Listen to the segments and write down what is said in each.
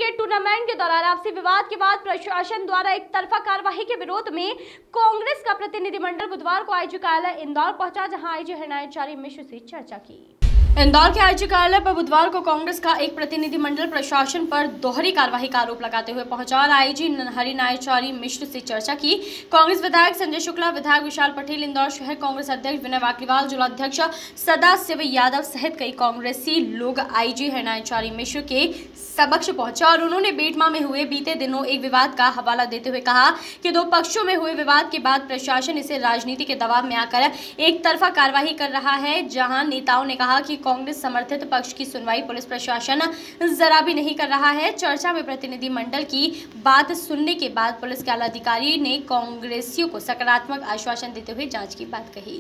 Cricket tournament के दौरान आपसी विवाद के बाद प्रशासन द्वारा एक तरफा कार्यवाही के विरोध में कांग्रेस का प्रतिनिधिमंडल बुधवार को आईजी कार्यालय इंदौर पहुंचा, जहां आईजी हरनायाचार्य मिश्र से चर्चा की। इंदौर के आईजी कार्यालय पर बुधवार को कांग्रेस का एक प्रतिनिधिमंडल प्रशासन पर दोहरी कार्रवाई का आरोप लगाते हुए पहुंचा और आईजी हरनायाचार्य मिश्र से चर्चा की। कांग्रेस विधायक संजय शुक्ला, विधायक विशाल पटेल, इंदौर शहर कांग्रेस अध्यक्ष विनय वाकलीवाल, जिलाध्यक्ष सदाशिव यादव सहित कई कांग्रेसी लोग आईजी हरनायाचार्य मिश्र के समक्ष पहुंचा और उन्होंने बेटमा में हुए बीते दिनों एक विवाद का हवाला देते हुए कहा कि दो पक्षों में हुए विवाद के बाद प्रशासन इसे राजनीति के दबाव में आकर एक तरफा कार्रवाई कर रहा है। जहां नेताओं ने कहा कि कांग्रेस समर्थित पक्ष की सुनवाई पुलिस प्रशासन जरा भी नहीं कर रहा है। चर्चा में प्रतिनिधिमंडल की बात सुनने के बाद पुलिस के आला अधिकारी ने कांग्रेसियों को सकारात्मक आश्वासन देते हुए जांच की बात कही।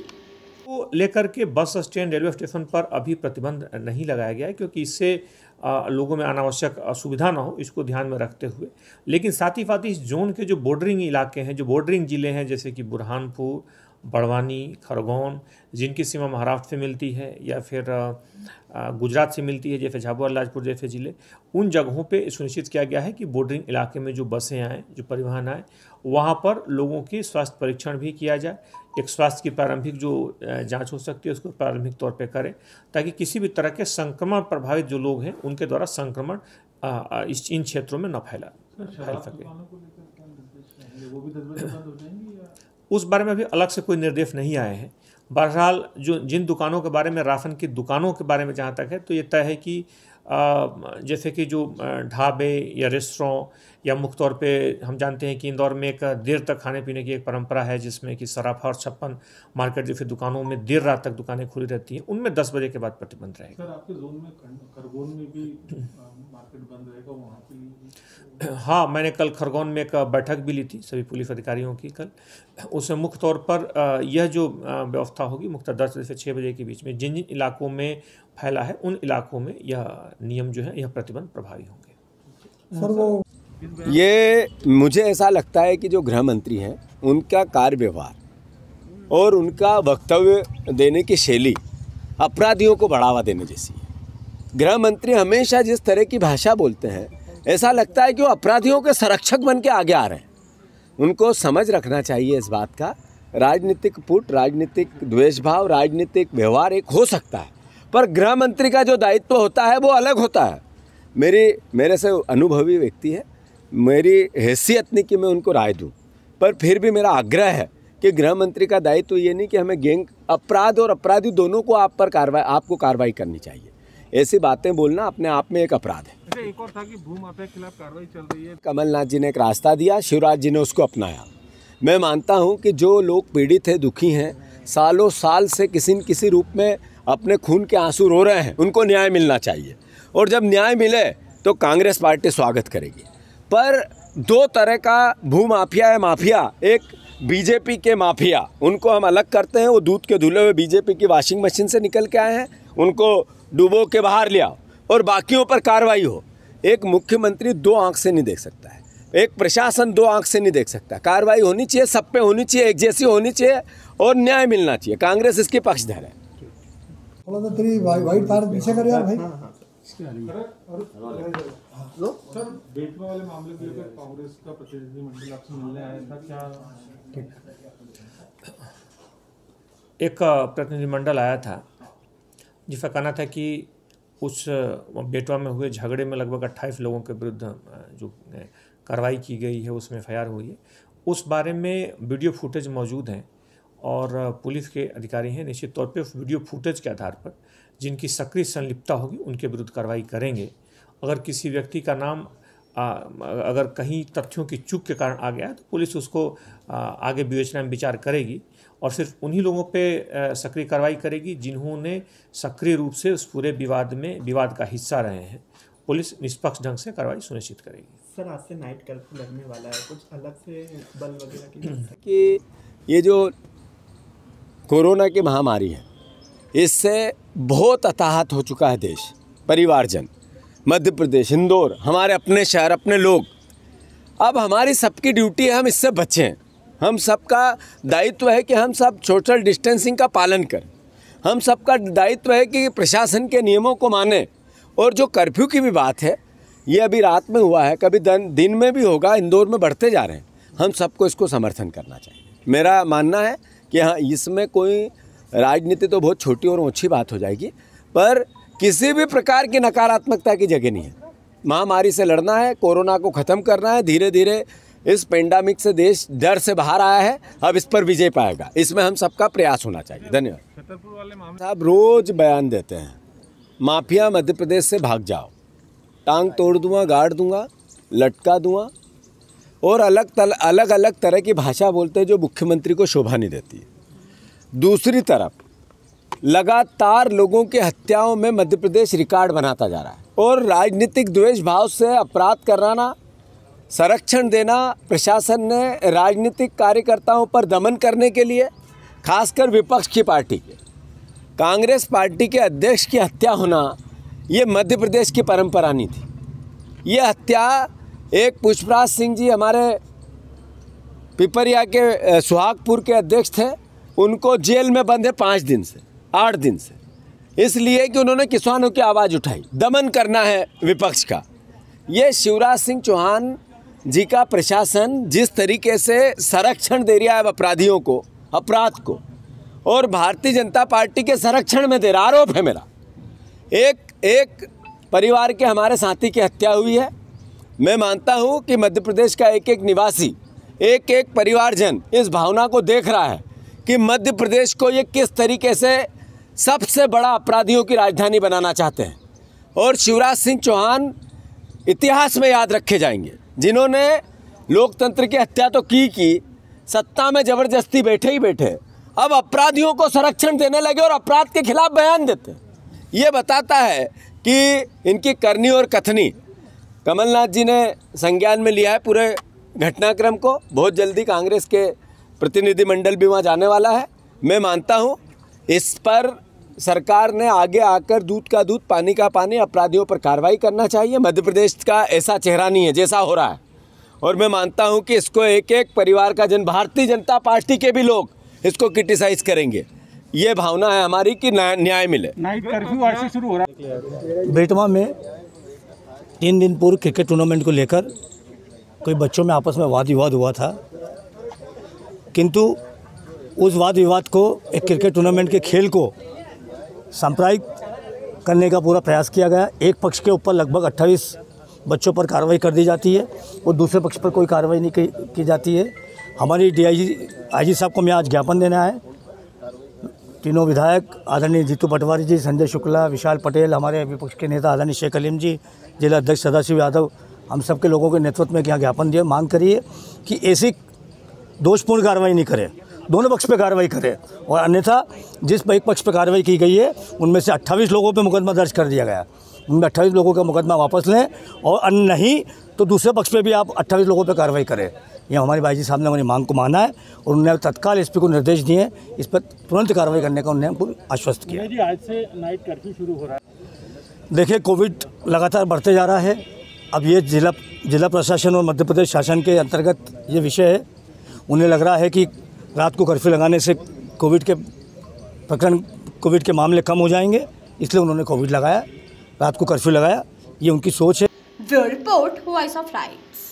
को लेकर के बस स्टैंड, रेलवे स्टेशन पर अभी प्रतिबंध नहीं लगाया गया है, क्योंकि इससे लोगों में अनावश्यक असुविधा ना हो, इसको ध्यान में रखते हुए। लेकिन साथ ही साथ इस जोन के जो बॉर्डरिंग इलाके हैं, जो बॉर्डरिंग ज़िले हैं, जैसे कि बुरहानपुर, बड़वानी, खरगोन, जिनकी सीमा महाराष्ट्र से मिलती है या फिर गुजरात से मिलती है, जैसे झाबुआ लाजपुर जैसे ज़िले, उन जगहों पे सुनिश्चित किया गया है कि बॉर्डरिंग इलाके में जो बसें आएँ, जो परिवहन आए, वहाँ पर लोगों की स्वास्थ्य परीक्षण भी किया जाए। एक स्वास्थ्य की प्रारंभिक जो जांच हो सकती है उसको प्रारंभिक तौर पे करें, ताकि किसी भी तरह के संक्रमण प्रभावित जो लोग हैं उनके द्वारा संक्रमण इन क्षेत्रों में न फैल सके। उस बारे में अभी अलग से कोई निर्देश नहीं आए हैं। बहरहाल जिन दुकानों के बारे में, राशन की दुकानों के बारे में जहाँ तक है, तो ये तय है कि जैसे कि जो ढाबे या रेस्टोरेंट या मुख्य तौर पे हम जानते हैं कि इंदौर में एक देर तक खाने पीने की एक परंपरा है, जिसमें कि सराफा और छप्पन मार्केट जैसे दुकानों में देर रात तक दुकानें खुली रहती हैं, उनमें 10 बजे के बाद प्रतिबंध रहेगा। सर, आपके जोन में खरगोन में भी मार्केट बंद रहेगा, वहाँ पे? हाँ, मैंने कल खरगोन में एक बैठक भी ली थी सभी पुलिस अधिकारियों की कल। उसमें मुख्य तौर पर यह जो व्यवस्था होगी मुख्य 10 बजे से 6 बजे के बीच में जिन जिन इलाकों में फैला है उन इलाकों में यह नियम जो है, यह प्रतिबंध प्रभावी होंगे। सर, वो ये मुझे ऐसा लगता है कि जो गृह मंत्री हैं उनका कार्य व्यवहार और उनका वक्तव्य देने की शैली अपराधियों को बढ़ावा देने जैसी है। गृह मंत्री हमेशा जिस तरह की भाषा बोलते हैं, ऐसा लगता है कि वो अपराधियों के संरक्षक बन के आगे आ रहे हैं। उनको समझ रखना चाहिए इस बात का। राजनीतिक पुट, राजनीतिक द्वेषभाव, राजनीतिक व्यवहार एक हो सकता है, पर गृह मंत्री का जो दायित्व होता है वो अलग होता है। मेरे से अनुभवी व्यक्ति है, मेरी हैसियत नहीं कि मैं उनको राय दूं, पर फिर भी मेरा आग्रह है कि गृह मंत्री का दायित्व ये नहीं कि हमें गैंग, अपराध और अपराधी दोनों को आपको कार्रवाई करनी चाहिए। ऐसी बातें बोलना अपने आप में एक अपराध है। एक और था कि भूमाफिया के खिलाफ कार्रवाई चल रही है। कमलनाथ जी ने एक रास्ता दिया, शिवराज जी ने उसको अपनाया। मैं मानता हूँ कि जो लोग पीड़ित हैं, दुखी हैं, सालों साल से किसी न किसी रूप में अपने खून के आंसू रो रहे हैं, उनको न्याय मिलना चाहिए। और जब न्याय मिले तो कांग्रेस पार्टी स्वागत करेगी। पर दो तरह का भूमाफिया है, माफिया। एक बीजेपी के माफिया, उनको हम अलग करते हैं। वो दूध के धुले हुए बीजेपी की वॉशिंग मशीन से निकल के आए हैं, उनको डुबो के बाहर लिया और बाकियों पर कार्रवाई हो। एक मुख्यमंत्री दो आंख से नहीं देख सकता है, एक प्रशासन दो आंख से नहीं देख सकता। कार्रवाई होनी चाहिए, सब पे होनी चाहिए, एक जैसी होनी चाहिए और न्याय मिलना चाहिए। कांग्रेस इसकी पक्षधर है। थोड़ा सा तेरी वाइट तार पीछे कर यार भाई। सर, बेटमा वाले मामले को लेकर कांग्रेस का प्रतिनिधिमंडल आपसे मिलने आया था, क्या? एक प्रतिनिधिमंडल आया था जिसका कहना था कि उस बेटवा में हुए झगड़े में लगभग 28 लोगों के विरुद्ध जो कार्रवाई की गई है, उसमें FIR हुई है। उस बारे में वीडियो फुटेज मौजूद हैं और पुलिस के अधिकारी हैं, निश्चित तौर पे उस वीडियो फुटेज के आधार पर जिनकी सक्रिय संलिप्तता होगी उनके विरुद्ध कार्रवाई करेंगे। अगर किसी व्यक्ति का नाम अगर कहीं तथ्यों की चूक के कारण आ गया है तो पुलिस उसको आगे विवेचना में विचार करेगी और सिर्फ उन्हीं लोगों पे सक्रिय कार्रवाई करेगी जिन्होंने सक्रिय रूप से उस पूरे विवाद का हिस्सा रहे हैं। पुलिस निष्पक्ष ढंग से कार्रवाई सुनिश्चित करेगी। सर, आज से नाइट कर्फ्यू लगने वाला है, कुछ अलग से बल वगैरह की कि ये जो कोरोना की महामारी है, इससे बहुत अताहत हो चुका है देश, परिवारजन, मध्य प्रदेश, इंदौर, हमारे अपने शहर, अपने लोग। अब हमारी सबकी ड्यूटी है हम इससे बचें। हम सबका दायित्व है कि हम सब सोशल डिस्टेंसिंग का पालन करें। हम सबका दायित्व है कि प्रशासन के नियमों को मानें। और जो कर्फ्यू की भी बात है, ये अभी रात में हुआ है, कभी दिन में भी होगा, इंदौर में बढ़ते जा रहे हैं। हम सबको इसको समर्थन करना चाहिए। मेरा मानना है कि हाँ, इसमें कोई राजनीति तो बहुत छोटी और ऊँची बात हो जाएगी, पर किसी भी प्रकार की नकारात्मकता की जगह नहीं है। महामारी से लड़ना है, कोरोना को ख़त्म करना है। धीरे धीरे इस पेंडेमिक से देश डर से बाहर आया है, अब इस पर विजय पाएगा। इसमें हम सबका प्रयास होना चाहिए। धन्यवाद। छतरपुर वाले मामले साहब रोज़ बयान देते हैं, माफिया मध्य प्रदेश से भाग जाओ, टांग तोड़ दूंगा, गाड़ दूंगा, लटका दूंगा, और अलग अलग तरह की भाषा बोलते हैं जो मुख्यमंत्री को शोभा नहीं देती है। दूसरी तरफ लगातार लोगों की हत्याओं में मध्य प्रदेश रिकॉर्ड बनाता जा रहा है, और राजनीतिक द्वेष भाव से अपराध कराना, संरक्षण देना, प्रशासन ने राजनीतिक कार्यकर्ताओं पर दमन करने के लिए, खासकर विपक्ष की पार्टी के कांग्रेस पार्टी के अध्यक्ष की हत्या होना, ये मध्य प्रदेश की परंपरा नहीं थी। ये हत्या एक पुष्पराज सिंह जी हमारे पिपरिया के सुहागपुर के अध्यक्ष थे, उनको जेल में बंद है 5 दिन से 8 दिन से, इसलिए कि उन्होंने किसानों की आवाज़ उठाई। दमन करना है विपक्ष का। ये शिवराज सिंह चौहान जी का प्रशासन जिस तरीके से संरक्षण दे रहा है अपराधियों को, अपराध को, और भारतीय जनता पार्टी के संरक्षण में दे रहा, आरोप है मेरा। एक परिवार के हमारे साथी की हत्या हुई है। मैं मानता हूं कि मध्य प्रदेश का एक एक निवासी, एक एक परिवारजन इस भावना को देख रहा है कि मध्य प्रदेश को ये किस तरीके से सबसे बड़ा अपराधियों की राजधानी बनाना चाहते हैं। और शिवराज सिंह चौहान इतिहास में याद रखे जाएंगे, जिन्होंने लोकतंत्र की हत्या तो की, सत्ता में ज़बरदस्ती बैठे ही बैठे, अब अपराधियों को संरक्षण देने लगे और अपराध के खिलाफ बयान देते। ये बताता है कि इनकी करनी और कथनी, कमलनाथ जी ने संज्ञान में लिया है पूरे घटनाक्रम को। बहुत जल्दी कांग्रेस के प्रतिनिधिमंडल भी वहाँ जाने वाला है। मैं मानता हूँ इस पर सरकार ने आगे आकर दूध का दूध पानी का पानी, अपराधियों पर कार्रवाई करना चाहिए। मध्य प्रदेश का ऐसा चेहरा नहीं है जैसा हो रहा है, और मैं मानता हूँ कि इसको एक एक परिवार का भारतीय जनता पार्टी के भी लोग इसको क्रिटिसाइज करेंगे। ये भावना है हमारी कि न्याय मिले। नाइट कर्फ्यू आज से शुरू हो रहा है। बेटवा में 3 दिन पूर्व क्रिकेट टूर्नामेंट को लेकर कोई बच्चों में आपस में वाद विवाद हुआ था, किंतु उस वाद विवाद को एक क्रिकेट टूर्नामेंट के खेल को सांप्रदायिक करने का पूरा प्रयास किया गया। एक पक्ष के ऊपर लगभग 28 बच्चों पर कार्रवाई कर दी जाती है और दूसरे पक्ष पर कोई कार्रवाई नहीं की जाती है। हमारी आईजी साहब को मैं आज ज्ञापन देना है। तीनों विधायक आदरणीय जीतू पटवारी जी, संजय शुक्ला, विशाल पटेल, हमारे विपक्ष के नेता आदरणीय शेख अलीम जी, जिला अध्यक्ष सदाशिव यादव, हम सब के लोगों के नेतृत्व में यहाँ ज्ञापन दिए, मांग करिए कि ऐसी दोषपूर्ण कार्रवाई नहीं करें, दोनों पक्ष पे कार्रवाई करें, और अन्यथा जिस एक पक्ष पे कार्रवाई की गई है उनमें से 28 लोगों पे मुकदमा दर्ज कर दिया गया है। उनमें 28 लोगों का मुकदमा वापस लें, और अन्य नहीं तो दूसरे पक्ष पे भी आप 28 लोगों पे कार्रवाई करें। ये हमारे भाई जी साहब ने हमारी मांग को माना है और उन्होंने तत्काल एसपी को निर्देश दिए, इस पर तुरंत कार्रवाई करने का उन्होंने आश्वस्त किया। जी आज से नाइट कर्फ्यू शुरू हो रहा है। देखिए, कोविड लगातार बढ़ते जा रहा है। अब ये जिला प्रशासन और मध्य प्रदेश शासन के अंतर्गत ये विषय है। उन्हें लग रहा है कि रात को कर्फ्यू लगाने से कोविड के मामले कम हो जाएंगे, इसलिए उन्होंने कोविड लगाया, रात को कर्फ्यू लगाया। ये उनकी सोच है। Bureau report, voice of rights.